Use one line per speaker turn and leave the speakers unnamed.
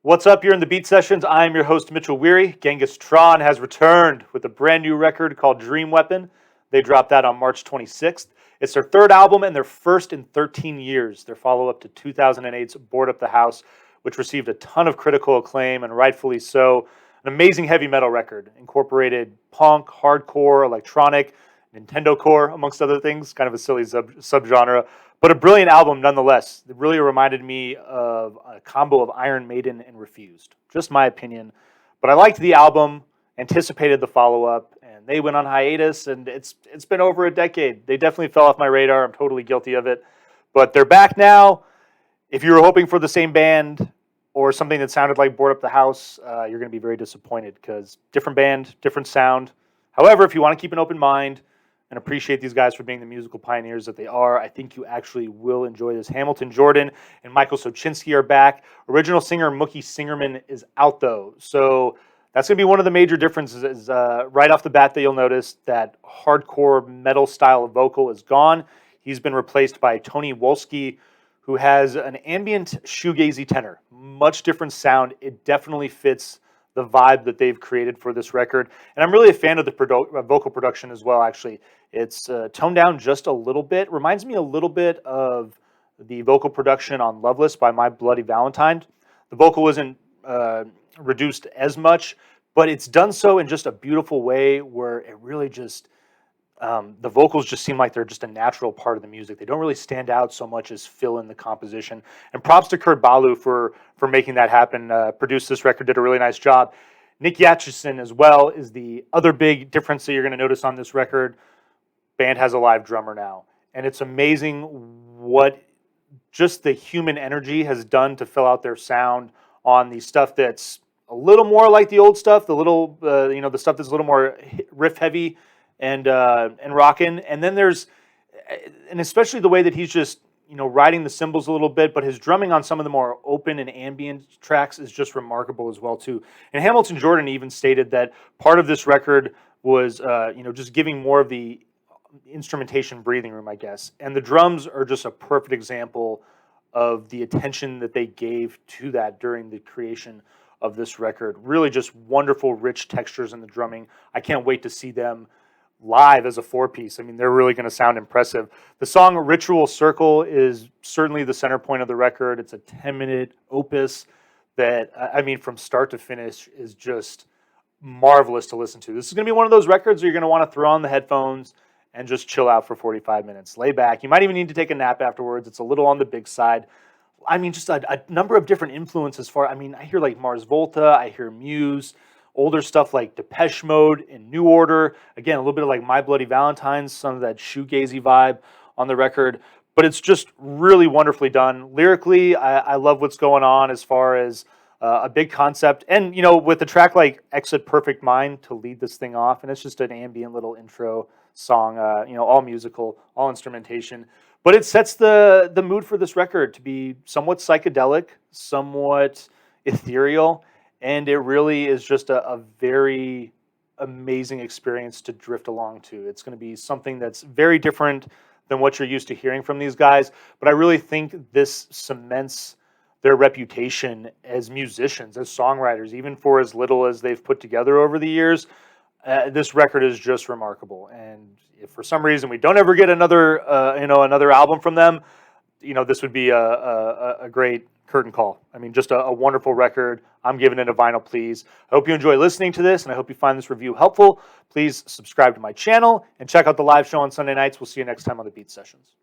What's up? You're in the Beat Sessions. I'm your host, Mitchell Weary. Genghis Tron has returned with a brand new record called Dream Weapon. They dropped that on March 26th. It's their third album and their first in 13 years. Their follow-up to 2008's Board Up the House, which received a ton of critical acclaim, and rightfully so. An amazing heavy metal record. Incorporated punk, hardcore, electronic, Nintendo core, amongst other things. Kind of a silly subgenre, but a brilliant album nonetheless. It really reminded me of a combo of Iron Maiden and Refused. Just my opinion. But I liked the album, anticipated the follow-up, and they went on hiatus, and it's been over a decade. They definitely fell off my radar. I'm totally guilty of it. But they're back now. If you were hoping for the same band or something that sounded like Board Up the House, you're going to be very disappointed because different band, different sound. However, if you want to keep an open mind and appreciate these guys for being the musical pioneers that they are, I think you actually will enjoy this. Hamilton Jordan and Michael Sochinsky are back. Original singer Mookie Singerman is out, though. So that's going to be one of the major differences. Is right off the bat that you'll notice that hardcore metal style of vocal is gone. He's been replaced by Tony Wolski, who has an ambient shoegazy tenor. Much different sound. It definitely fits the vibe that they've created for this record. And I'm really a fan of the vocal production as well, actually. It's toned down just a little bit. Reminds me a little bit of the vocal production on Loveless by My Bloody Valentine. The vocal isn't reduced as much, but it's done so in just a beautiful way where it really just, the vocals just seem like they're just a natural part of the music. They don't really stand out so much as fill in the composition. And props to Kurt Ballou for making that happen. Produced this record, did a really nice job. Nick Yatchison as well is the other big difference that you're going to notice on this record. Band has a live drummer now, and it's amazing what just the human energy has done to fill out their sound on the stuff that's a little more like the old stuff, the little the stuff that's a little more riff heavy and rocking. And then there's, and especially the way that he's just riding the cymbals a little bit, but his drumming on some of the more open and ambient tracks is just remarkable as well too. And Hamilton Jordan even stated that part of this record was just giving more of the instrumentation breathing room, I guess. And the drums are just a perfect example of the attention that they gave to that during the creation of this record. Really just wonderful, rich textures in the drumming. I can't wait to see them live as a four-piece. I mean, they're really going to sound impressive. The song Ritual Circle is certainly the center point of the record. It's a 10-minute opus that, I mean, from start to finish is just marvelous to listen to. This is going to be one of those records where you're going to want to throw on the headphones and just chill out for 45 minutes. Lay back. You might even need to take a nap afterwards. It's a little on the big side. I mean, just a number of different influences I hear like Mars Volta, I hear Muse, older stuff like Depeche Mode and New Order. Again, a little bit of like My Bloody Valentine, some of that shoegazy vibe on the record. But it's just really wonderfully done. Lyrically, I love what's going on as far as a big concept. And, with a track like Exit Perfect Mind to lead this thing off, and it's just an ambient little intro song, all musical, all instrumentation. But it sets the mood for this record to be somewhat psychedelic, somewhat ethereal, and it really is just a very amazing experience to drift along to. It's going to be something that's very different than what you're used to hearing from these guys, but I really think this cements their reputation as musicians, as songwriters, even for as little as they've put together over the years. This record is just remarkable, and if for some reason we don't ever get another album from them, this would be a great curtain call. I mean, just a wonderful record. I'm giving it a vinyl, please. I hope you enjoy listening to this, and I hope you find this review helpful. Please subscribe to my channel and check out the live show on Sunday nights. We'll see you next time on the Beat Sessions.